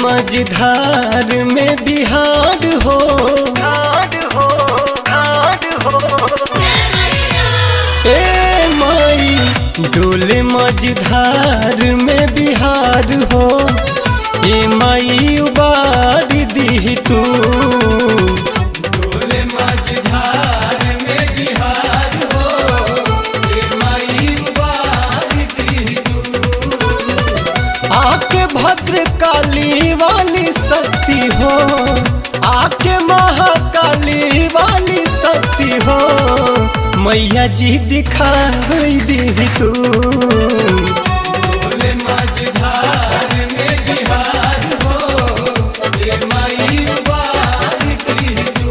मझधार में बिहार हो, ए माई डोले मझधार में बिहार हो, ए माई उबार दी तू। डोले मझधार में बिहार हो, ए माई उबार दी तू। आके भद्रकाली वाली शक्ति हो, आके महाकाली वाली शक्ति हो, मैया जी दिखा दी तू। डोले मझधार में बिहार हो, ए माई उबार दी तू।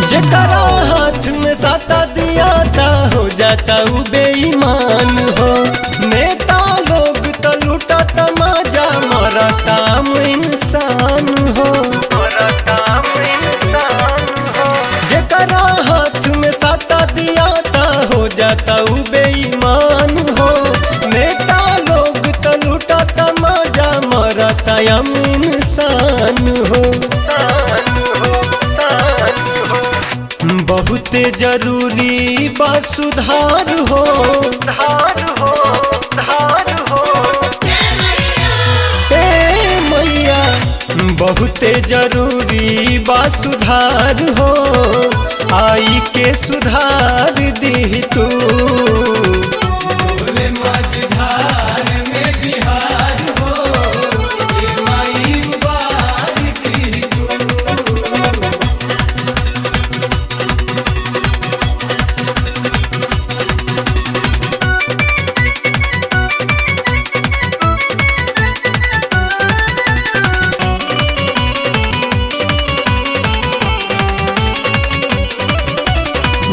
जेकरा हाथ में साता दिया था हो जाता वो बेईमान हो। नेता लोग तो लूटा तमाजा मरता इंसान हो। जेकरा हाथ में साता दिया था हो जाता वो बेईमान हो। नेता लोग तो लूटा तमाजा मरता इंसान हो। बहुते जरूरी बा सुधार हो, ए मैया बहुते जरूरी बा सुधार हो, आई के सुधार दी तू। डोले मझधार में बिहार हो, ए माई उबार दी तू।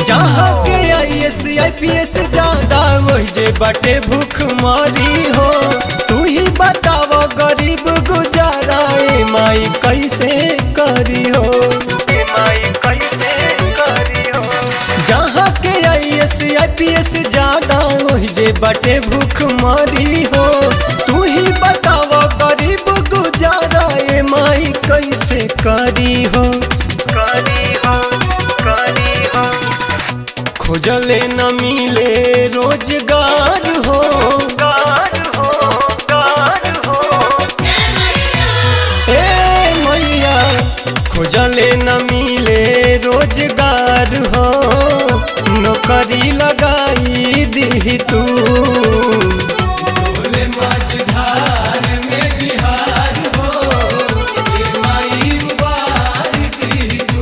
जहाँ के IAS IPS ज्यादा वही जे बाटे भूख मारी हो। तू ही बताव गरीब गुजारा ए माई कैसे करी हो। जहाँ के IAS IPS ज्यादा वही जे बाटे भूख मारी हो। तू ही बताव गरीब गुजारा ए माई कैसे करी हो। खोजले न मिले रोजगार हो, ए मैया खोजले न मिले रोजगार हो, नौकरी लगाई दी तू। डोले मझधार में बिहार हो, ए माई उबार दी तू।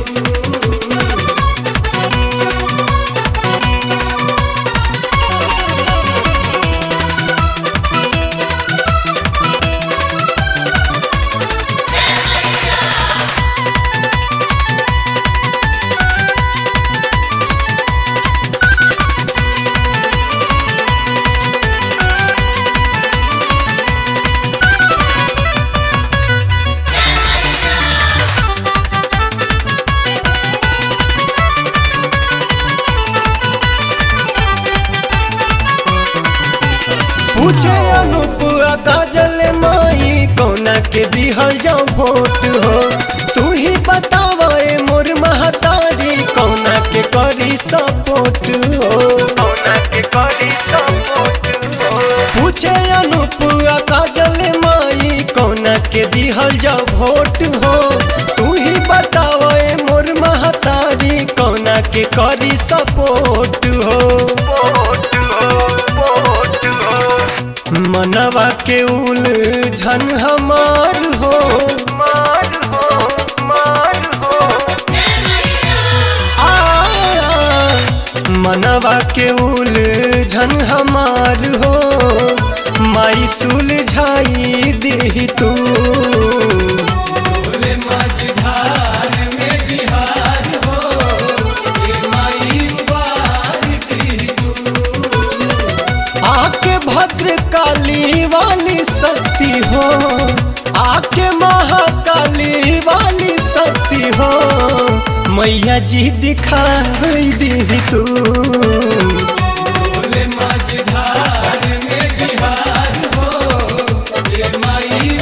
पूछे अनूप काजल माई कौना के दिहल जाओ वोट हो। तू ही बतावा ए मोर महतारी कौना के करी सपोर्ट हो। पूछे अनूप काजल माई कौना के दिहल जाओ वोट हो। तू ही बतावा ए मोर महतारी कौना के करी सपोर्ट हो। मनवा के उलझन हमार हो, मनवा के उलझन उलझन हमार हो माई सुलझाई दी तू। मझधार में बिहार हो ये माई उबार दी तू। आके भद्रकाली वाली शक्ति हो, आके महाकाली वाली शक्ति हो, मैया जी दिखाई दी तू। मझधार में बिहार हो ये माई